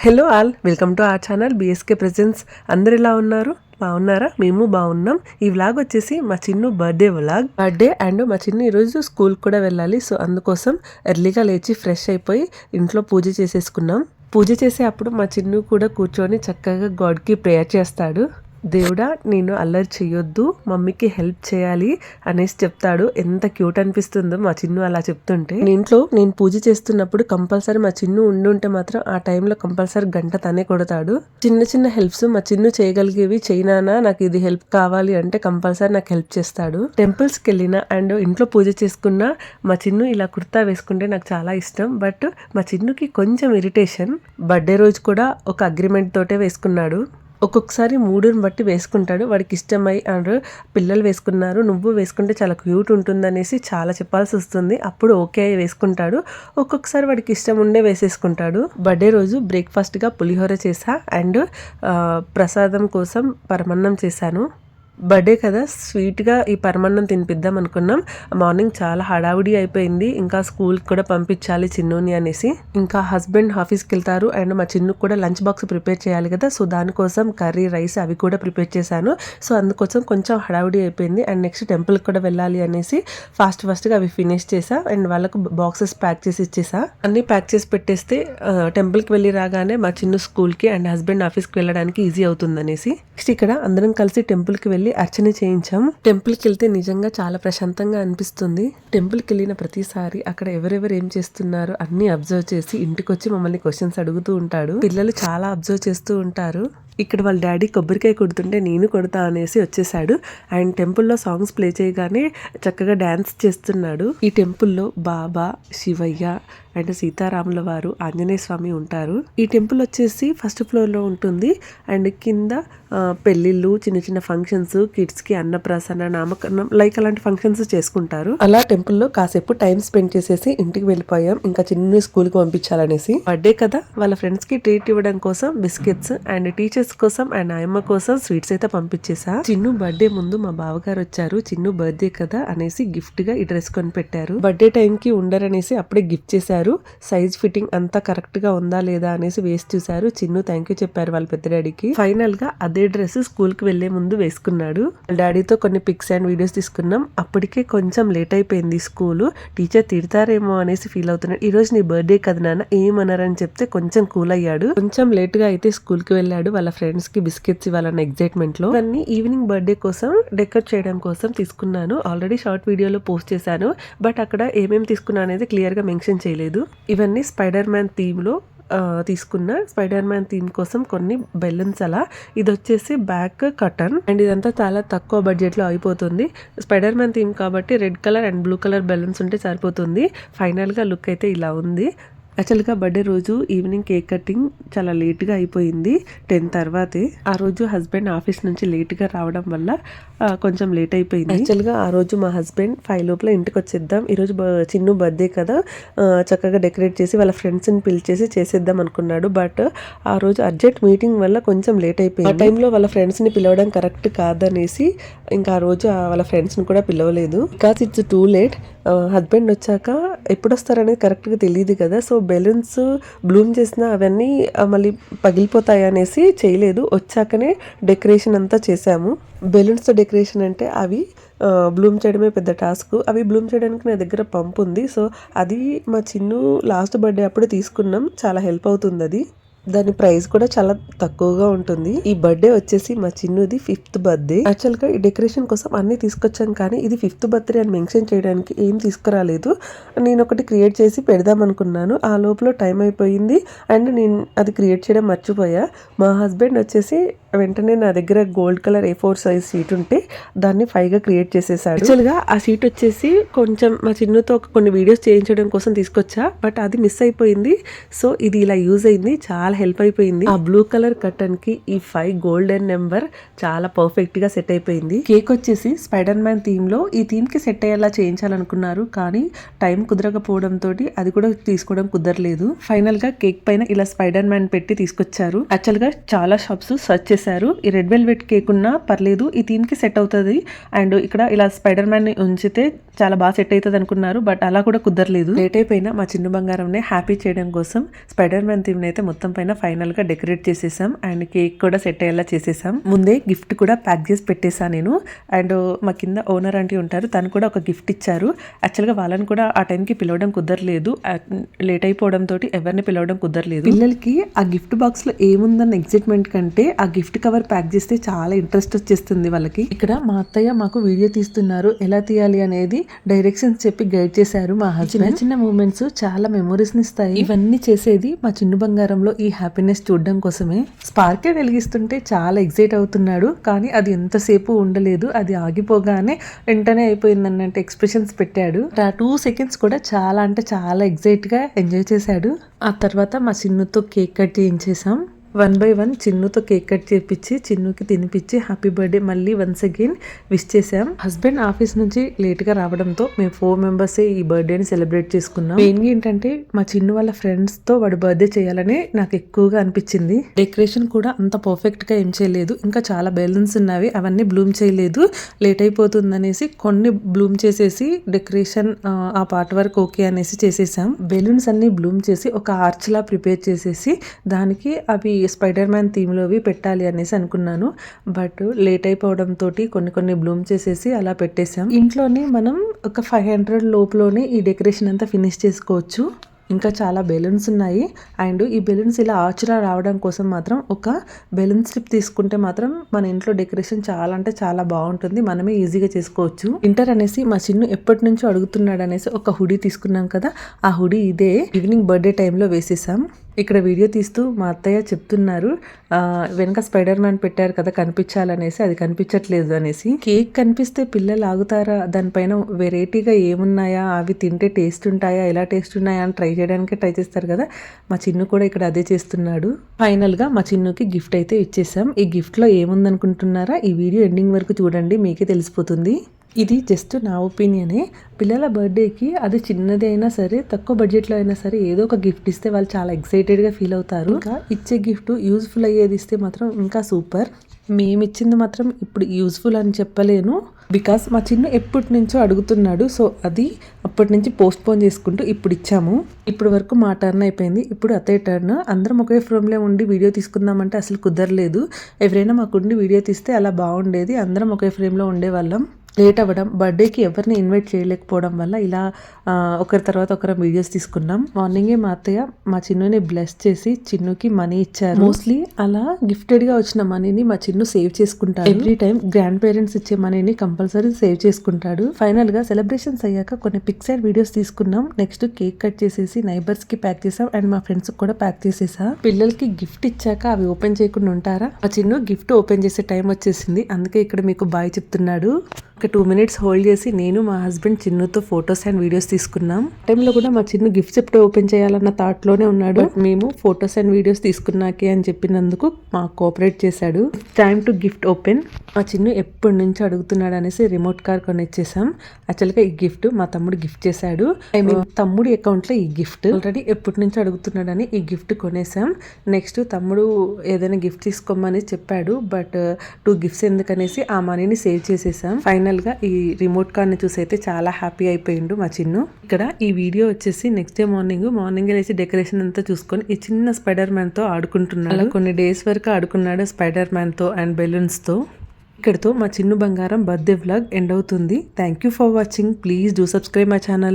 Hello all, welcome to our channel BSK presence. అందరు ఎలా ఉన్నారు? బాగున్నారా? మేము బాగున్నాం. ఈ వ్లాగ్ వచ్చేసి మా చిన్ను బర్త్డే అండ్ మా చిన్ను ఈరోజు స్కూల్ కూడా వెళ్ళాలి. సో అందుకోసం ఎర్లీగా లేచి ఫ్రెష్ అయిపోయి ఇంట్లో పూజ చేసేసుకున్నాం. పూజ చేసే అప్పుడు మా చిన్ను కూడా కూర్చొని చక్కగా గాడ్కి ప్రేయర్ చేస్తాడు. దేవుడా, నేను అల్లరి చేయొద్దు, మమ్మీకి హెల్ప్ చేయాలి అనేసి చెప్తాడు. ఎంత క్యూట్ అనిపిస్తుందో మా చిన్ను అలా చెప్తుంటే. ఇంట్లో నేను పూజ చేస్తున్నప్పుడు కంపల్సరీ మా చిన్ను ఉండుంటే మాత్రం ఆ టైంలో కంపల్సరీ గంట తనే కొడతాడు. చిన్న చిన్న హెల్ప్స్ మా చిన్ను చేయగలిగేవి, చేయనానా నాకు ఇది హెల్ప్ కావాలి అంటే కంపల్సరీ నాకు హెల్ప్ చేస్తాడు. టెంపుల్స్కి వెళ్ళినా అండ్ ఇంట్లో పూజ చేసుకున్నా మా చిన్ను ఇలా కుర్తా వేసుకుంటే నాకు చాలా ఇష్టం. బట్ మా చిన్నుకి కొంచెం ఇరిటేషన్. బర్త్డే రోజు కూడా ఒక అగ్రిమెంట్ తోటే వేసుకున్నాడు. ఒక్కొక్కసారి మూడుని బట్టి వేసుకుంటాడు. వాడికి ఇష్టమై అండ్ పిల్లలు వేసుకున్నారు, నువ్వు వేసుకుంటే చాలా క్యూట్ ఉంటుందనేసి చాలా చెప్పాల్సి వస్తుంది. అప్పుడు ఓకే వేసుకుంటాడు. ఒక్కొక్కసారి వాడికి ఇష్టం ఉండే వేసేసుకుంటాడు. బర్త్డే రోజు బ్రేక్ఫాస్ట్గా పులిహోర చేసా అండ్ ప్రసాదం కోసం పరమన్నం చేశాను. బర్త్డే కదా, స్వీట్గా ఈ పరమాన్నం తినిపిద్దాం అనుకున్నాం. మార్నింగ్ చాలా హడావుడి అయిపోయింది. ఇంకా స్కూల్కి కూడా పంపించాలి చిన్నుని అనేసి. ఇంకా హస్బెండ్ ఆఫీస్కి వెళ్తారు అండ్ మా చిన్నుకు కూడా లంచ్ బాక్స్ ప్రిపేర్ చేయాలి కదా. సో దానికోసం కర్రీ, రైస్ అవి కూడా ప్రిపేర్ చేశాను. సో అందుకోసం కొంచెం హడావుడి అయిపోయింది. అండ్ నెక్స్ట్ టెంపుల్కి కూడా వెళ్ళాలి అనేసి ఫాస్ట్గా అవి ఫినిష్ చేసా అండ్ వాళ్ళకు బాక్సెస్ ప్యాక్ చేసి ఇచ్చేసా. అన్ని ప్యాక్ చేసి పెట్టేస్తే టెంపుల్కి వెళ్ళి రాగానే మా చిన్ను స్కూల్కి అండ్ హస్బెండ్ ఆఫీస్కి వెళ్ళడానికి ఈజీ అవుతుంది అనేసి. నెక్స్ట్ ఇక్కడ అందరం కలిసి టెంపుల్కి వెళ్ళి అర్చన చేయించాం. టెంపుల్కి వెళ్తే నిజంగా చాలా ప్రశాంతంగా అనిపిస్తుంది. టెంపుల్కి వెళ్ళిన ప్రతిసారి అక్కడ ఎవరెవరు ఏం చేస్తున్నారు అన్ని అబ్జర్వ్ చేసి ఇంటికి వచ్చి మమ్మల్ని క్వశ్చన్స్ అడుగుతూ ఉంటాడు. పిల్లలు చాలా అబ్జర్వ్ చేస్తూ ఉంటారు. ఇక్కడ వాళ్ళ డాడీ కొబ్బరికాయ కొడుతుంటే నేను కొడతా అనేసి వచ్చేసాడు. అండ్ టెంపుల్లో సాంగ్స్ ప్లే చేయగానే చక్కగా డ్యాన్స్ చేస్తున్నాడు. ఈ టెంపుల్లో బాబా, శివయ్య అండ్ సీతారాముల వారు, ఆంజనేయ స్వామి ఉంటారు. ఈ టెంపుల్ వచ్చేసి ఫస్ట్ ఫ్లోర్లో ఉంటుంది అండ్ కింద పెళ్ళిళ్ళు, చిన్న చిన్న ఫంక్షన్స్, కిడ్స్కి అన్నప్రాసన, నామకరణం లైక్ అలాంటి ఫంక్షన్స్ చేసుకుంటారు. అలా టెంపుల్లో కాసేపు టైం స్పెండ్ చేసేసి ఇంటికి వెళ్ళిపోయాం. ఇంకా చిన్న స్కూల్కి పంపించాలనేసి. బర్త్డే కదా, వాళ్ళ ఫ్రెండ్స్కి ట్రీట్ ఇవ్వడం కోసం బిస్కెట్స్ అండ్ టీచర్స్ కోసం అండ్ ఆయమ్మ కోసం స్వీట్స్ అయితే పంపించేసా. చిన్ను బర్త్డే ముందు మా బావగారు వచ్చారు. చిన్ను బర్త్డే కదా అనేసి గిఫ్ట్ గా ఈ డ్రెస్ కొని పెట్టారు. బర్త్డే టైం కి ఉండరనేసి అప్పుడే గిఫ్ట్ చేశారు. సైజ్ ఫిట్టింగ్ అంతా కరెక్ట్ గా ఉందా లేదా అనేసి వేసి చూసారు. చిన్ను థ్యాంక్ యూ చెప్పారు వాళ్ళ పెద్ద డాడీకి. ఫైనల్ గా అదే డ్రెస్ స్కూల్ కి వెళ్లే ముందు వేసుకున్నాడు. డాడీతో కొన్ని పిక్స్ అండ్ వీడియోస్ తీసుకున్నాం. అప్పటికే కొంచెం లేట్ అయిపోయింది స్కూల్. టీచర్ తిడతారేమో అనేసి ఫీల్ అవుతున్నాడు. ఈ రోజు నీ బర్త్డే కదా నాన్న, ఏమన్నారని చెప్తే కొంచెం కూల్ అయ్యాడు. కొంచెం లేట్ గా అయితే స్కూల్ కి వెళ్ళాడు. వాళ్ళ ఫ్రెండ్స్ కి బిస్కెట్స్ ఇవ్వాలన్న ఎగ్జైట్మెంట్ లో. ఇవన్నీ ఈవినింగ్ బర్త్డే కోసం డెకరేట్ చేయడం కోసం తీసుకున్నాను. ఆల్రెడీ షార్ట్ వీడియోలో పోస్ట్ చేశాను. బట్ అక్కడ ఏమేమి తీసుకున్నా అనేది క్లియర్ గా మెన్షన్ చేయలేదు. ఇవన్నీ స్పైడర్ మ్యాన్ థీమ్ లో తీసుకున్న. స్పైడర్ మ్యాన్ థీమ్ కోసం కొన్ని బెలూన్స్. అలా ఇది వచ్చేసి బ్యాక్ కటన్ అండ్ ఇదంతా చాలా తక్కువ బడ్జెట్ లో అయిపోతుంది. స్పైడర్ మ్యాన్ థీమ్ కాబట్టి red colour and blue colour balloons ఉంటే సరిపోతుంది. ఫైనల్ గా లుక్ అయితే ఇలా ఉంది. యాక్చువల్గా బర్త్డే రోజు ఈవినింగ్ కేక్ కటింగ్ చాలా లేట్గా అయిపోయింది. 10 తర్వాతే. ఆ రోజు హస్బెండ్ ఆఫీస్ నుంచి లేట్గా రావడం వల్ల కొంచెం లేట్ అయిపోయింది. యాక్చువల్గా ఆ రోజు మా హస్బెండ్ 5 లోపల ఇంటికి వచ్చేద్దాం, ఈరోజు చిన్ను బర్త్డే కదా చక్కగా డెకరేట్ చేసి వాళ్ళ ఫ్రెండ్స్ని పిలిచేసి చేసేద్దాం అనుకున్నాడు. బట్ ఆ రోజు అర్జెంట్ మీటింగ్ వల్ల కొంచెం లేట్ అయిపోయింది. ఆ టైంలో వాళ్ళ ఫ్రెండ్స్ని పిలవడం కరెక్ట్ కాదనేసి ఇంకా ఆ రోజు వాళ్ళ ఫ్రెండ్స్ని కూడా పిలవలేదు. Because it's too late. Husband వచ్చాక ఎప్పుడు వస్తారనేది కరెక్ట్గా తెలియదు కదా. సో బెలూన్స్ బ్లూమ్ చేసిన అవన్నీ మళ్ళీ పగిలిపోతాయి అనేసి చేయలేదు. వచ్చాకనే డెకరేషన్ అంతా చేసాము. బెలూన్స్తో డెకరేషన్ అంటే అవి బ్లూమ్ చేయడమే పెద్ద టాస్క్. అవి బ్లూమ్ చేయడానికి నా దగ్గర పంప్ ఉంది. సో అది మా చిన్ను లాస్ట్ బర్త్డే అప్పుడు తీసుకున్నాం. చాలా హెల్ప్ అవుతుంది అది. దాని ప్రైస్ కూడా చాలా తక్కువగా ఉంటుంది. ఈ బర్త్డే వచ్చేసి మా చిన్నుది 5th బర్త్డే. యాక్చువల్ గా ఈ డెకరేషన్ కోసం అన్ని తీసుకొచ్చాను, కానీ ఇది 5th బర్త్డే అని మెన్షన్ చేయడానికి ఏం తీసుకురాలేదు. నేను ఒకటి క్రియేట్ చేసి పెడదాం అనుకున్నాను. ఆ లోపల టైం అయిపోయింది అండ్ నేను అది క్రియేట్ చేయడం మర్చిపోయా. మా హస్బెండ్ వచ్చేసి వెంటనే నా దగ్గర gold colour A4 size sheet ఉంటే దాన్ని 5గా క్రియేట్ చేసేసాడు. యాక్చువల్ గా ఆ షీట్ వచ్చేసి కొంచెం మా చిన్నుతో కొన్ని వీడియోస్ చేయించడం కోసం తీసుకొచ్చా, బట్ అది మిస్ అయిపోయింది. సో ఇది ఇలా యూజ్ అయింది, చాలా హెల్ప్ అయిపోయింది. ఆ బ్లూ కలర్ కటన్ కి ఈ 5 గోల్డెన్ నెంబర్ చాలా పర్ఫెక్ట్ గా సెట్ అయిపోయింది. కేక్ వచ్చేసి స్పైడర్ మ్యాన్ థీమ్ లో ఈ థీమ్ కి సెట్ అయ్యేలా చేయించాలనుకున్నారు, కానీ టైం కుదరకపోవడం తోటి అది కూడా తీసుకోవడం కుదరలేదు. ఫైనల్ గా కేక్ పైన ఇలా స్పైడర్ మ్యాన్ పెట్టి తీసుకొచ్చారు. యాక్చువల్ గా చాలా షాప్స్ సర్చ్ చేశారు. ఈ రెడ్ వెల్వెట్ కేక్ ఉన్నా పర్లేదు, ఈ థీమ్ కి సెట్ అవుతుంది అండ్ ఇక్కడ ఇలా స్పైడర్ మ్యాన్ ని ఉంచితే చాలా బాగా సెట్ అవుతుంది అనుకున్నారు. బట్ అలా కూడా కుదరలేదు. లేట్ అయిపోయినా మా చిన్న బంగారం హ్యాపీ చేయడం కోసం స్పైడర్ మ్యాన్ థీమ్ అయితే మొత్తం పైన పైన ఫైనల్ గా డెకరేట్ చేసేసాం అండ్ కేక్ కూడా సెట్ అయ్యేలా చేసేసాం. ముందే గిఫ్ట్ కూడా ప్యాక్ చేసి పెట్టేసా నేను. అండ్ మా కింద ఓనర్ ఆంటీ ఉంటారు, తను కూడా ఒక గిఫ్ట్ ఇచ్చారు. యాక్చువల్గా వాళ్ళని కూడా ఆ టైంకి పిలవడం కుదరలేదు, లేట్ అయిపోవడంతో ఎవరిని పిలవడం కుదరలేదు. పిల్లలకి ఆ గిఫ్ట్ బాక్స్ లో ఏముందన్న ఎక్సైట్మెంట్ కంటే ఆ గిఫ్ట్ కవర్ ప్యాక్ చేస్తే చాలా ఇంట్రెస్ట్ వచ్చేస్తుంది వాళ్ళకి. ఇక్కడ మా అత్తయ్య మాకు వీడియో తీస్తున్నారు, ఎలా తీయాలి అనేది డైరెక్షన్స్ చెప్పి గైడ్ చేశారు మా హస్బెండ్. చిన్న మూమెంట్స్ చాలా మెమోరీస్ ని ఇస్తాయి. ఇవన్నీ చేసేది మా చిన్న బంగారంలో ఈ హ్యాపీనెస్ చూడడం కోసమే. స్పార్కే వెలిగిస్తుంటే చాలా ఎక్సైట్ అవుతున్నాడు, కానీ అది ఎంతసేపు ఉండలేదు, అది ఆగిపోగానే వెంటనే అయిపోయింది అన్నట్టు ఎక్స్ప్రెషన్స్ పెట్టాడు. 2 seconds కూడా చాలా అంటే చాలా ఎక్సైట్ గా ఎంజాయ్ చేశాడు. ఆ తర్వాత మా చిన్నుతో కేక్ కట్ చేయించేసాం. 1 by 1 చిన్నుతో కేక్ కట్ చేపించి చిన్నుకి తినిపించి హ్యాపీ బర్త్డే మళ్ళీ వన్స్ అగైన్ విష్ చేసాం. హస్బెండ్ ఆఫీస్ నుంచి లేట్ గా రావడంతో మేము 4 members ఈ బర్త్డేని సెలబ్రేట్ చేసుకున్నాం. మెయిన్గా ఏంటంటే మా చిన్ను వాళ్ళ ఫ్రెండ్స్ తో వాడు బర్త్డే చేయాలని నాకు ఎక్కువగా అనిపించింది. డెకరేషన్ కూడా అంత పర్ఫెక్ట్ గా ఏం చేయలేదు, ఇంకా చాలా బెలూన్స్ ఉన్నవి, అవన్నీ బ్లూమ్ చేయలేదు, లేట్ అయిపోతుంది అనేసి కొన్ని బ్లూమ్ చేసేసి డెకరేషన్ ఆ పార్ట్ వరకు ఓకే అనేసి చేసేసాం. బెలూన్స్ అన్ని బ్లూమ్ చేసి ఒక ఆర్చ్ లా ప్రిపేర్ చేసేసి దానికి అవి స్పైడర్ మ్యాన్ థీమ్ లోవి పెట్టాలి అనేసి అనుకున్నాను. బట్ లేట్ అయిపోవడంతో కొన్ని బ్లూమ్ చేసేసి అలా పెట్టేసాం. ఇంట్లోనే మనం ఒక 500 లోపులోనే ఈ డెకరేషన్ అంతా ఫినిష్ చేసుకోవచ్చు. ఇంకా చాలా బెలూన్స్ ఉన్నాయి. అండ్ ఈ బెలూన్స్ ఇలా ఆర్చ్లా రావడం కోసం మాత్రం ఒక బెలూన్ స్ట్రిప్ తీసుకుంటే మాత్రం మన ఇంట్లో డెకరేషన్ చాలా అంటే చాలా బాగుంటుంది, మనమే ఈజీగా చేసుకోవచ్చు. ఇంటర్ అనేసి మా చిన్ను ఎప్పటి నుంచో అడుగుతున్నాడు అనేసి ఒక హుడీ తీసుకున్నాం కదా, ఆ హుడీ ఇదే ఈవినింగ్ బర్త్డే టైంలో వేసేసాం. ఇక్కడ వీడియో తీస్తూ మా అత్తయ్య చెప్తున్నారు, వెనక స్పైడర్ మ్యాన్ పెట్టారు కదా కనిపించాలనేసి, అది కనిపించట్లేదు అనేసి. కేక్ కనిపిస్తే పిల్లలు ఆగుతారా, దానిపైన వెరైటీగా ఏమున్నాయా, అవి తింటే టేస్ట్ ఉంటాయా, ఎలా టేస్ట్ ఉన్నాయా అని ట్రై చేయడానికి ట్రై చేస్తారు కదా, మా చిన్ను కూడా ఇక్కడ అదే చేస్తున్నాడు. ఫైనల్ గా మా చిన్నుకి గిఫ్ట్ అయితే ఇచ్చేసాం. ఈ గిఫ్ట్ లో ఏముందనుకుంటున్నారా, ఈ వీడియో ఎండింగ్ వరకు చూడండి, మీకే తెలిసిపోతుంది. ఇది జస్ట్ నా ఒపీనియనే. పిల్లల బర్త్డేకి అది చిన్నది అయినా సరే, తక్కువ బడ్జెట్లో అయినా సరే ఏదో ఒక గిఫ్ట్ ఇస్తే వాళ్ళు చాలా ఎక్సైటెడ్గా ఫీల్ అవుతారు. ఇంకా ఇచ్చే గిఫ్ట్ యూజ్ఫుల్ అయ్యేది ఇస్తే మాత్రం ఇంకా సూపర్. మేమిచ్చింది మాత్రం ఇప్పుడు యూజ్ఫుల్ అని చెప్పలేను, బికాస్ మా చిన్న ఎప్పటి నుంచో అడుగుతున్నాడు. సో అది అప్పటి నుంచి పోస్ట్పోన్ చేసుకుంటూ ఇప్పుడు ఇచ్చాము. ఇప్పుడు వరకు మా టర్న్ అయిపోయింది, ఇప్పుడు అత్తయ్య టర్న్. అందరం ఒకే ఫ్రేమ్లో ఉండి వీడియో తీసుకుందామంటే అసలు కుదరలేదు. ఎవరైనా మాకుండి వీడియో తీస్తే అలా బాగుండేది, అందరం ఒకే ఫ్రేమ్లో ఉండేవాళ్ళం. లేట్ అవ్వడం, బర్త్డేకి ఎవరిని ఇన్వైట్ చేయలేకపోవడం వల్ల ఇలా ఒకరి తర్వాత ఒకరు వీడియోస్ తీసుకున్నాం. మార్నింగే మా అత్తయ్య మా చిన్నుని బ్లెస్ చేసి చిన్నుకి మనీ ఇచ్చారు. మోస్ట్లీ అలా గిఫ్టెడ్గా వచ్చిన మనీని మా చిన్ను సేవ్ చేసుకుంటాడు. ఎవ్రీ టైం గ్రాండ్ పేరెంట్స్ ఇచ్చే మనీని కంపల్సరీ సేవ్ చేసుకుంటాడు. ఫైనల్ గా సెలబ్రేషన్స్ అయ్యాక కొన్ని పిక్స్ అండ్ వీడియోస్ తీసుకున్నాం. నెక్స్ట్ కేక్ కట్ చేసేసి నైబర్స్ కి ప్యాక్ చేసాం అండ్ మా ఫ్రెండ్స్ కూడా ప్యాక్ చేసేసా. పిల్లలకి గిఫ్ట్ ఇచ్చాక అవి ఓపెన్ చేయకుండా ఉంటారా, మా చిన్ను గిఫ్ట్ ఓపెన్ చేసే టైం వచ్చేసింది, అందుకే ఇక్కడ మీకు బాయ్ చెప్తున్నాడు. ఒక 2 minutes హోల్డ్ చేసి నేను మా హస్బెండ్ చిన్నుతో ఫొటోస్ అండ్ వీడియోస్ తీసుకున్నాం. టైంలో కూడా మా చిన్ను గిఫ్ట్స్ ఎప్పుడు ఓపెన్ చేయాలన్న థాట్ లోనే ఉన్నాడు. మేము ఫొటోస్ అండ్ వీడియోస్ తీసుకున్నాకే అని చెప్పినందుకు మాకు కోఆపరేట్ చేశాడు. Time to gift open. మా చిన్ను ఎప్పటి నుంచి అడుగుతున్నాడు అనేసి రిమోట్ కార్ కొనిచ్చేసాం. యాక్చువల్గా ఈ గిఫ్ట్ మా తమ్ముడు గిఫ్ట్ చేశాడు. తమ్ముడి అకౌంట్ లో ఈ గిఫ్ట్ ఆల్రెడీ ఎప్పటి నుంచి అడుగుతున్నాడని ఈ గిఫ్ట్ కొనేసాం. నెక్స్ట్ తమ్ముడు ఏదైనా గిఫ్ట్ తీసుకోమని చెప్పాడు, బట్ 2 gifts ఎందుకనేసి ఆ మనీని సేవ్ చేసేసాం. ఫైనల్ గా ఈ రిమోట్ కార్ ని చూసి అయితే చాలా హ్యాపీ అయిపోయిండు మా చిన్ను. ఇక్కడ ఈ వీడియో వచ్చేసి నెక్స్ట్ డే మార్నింగ్ లేచి డెకరేషన్ అంతా చూసుకొని ఈ చిన్న స్పైడర్ మ్యాన్ తో ఆడుకుంటున్నాడు. అలా కొన్ని డేస్ వరకు ఆడుకున్నాడు స్పైడర్ మ్యాన్ తో అండ్ బెలూన్స్ తో. ఇక్కడతో మా చిన్ను బంగారం బర్త్డే వ్లాగ్ ఎండ్ అవుతుంది. Thank you for watching. Please do subscribe my channel.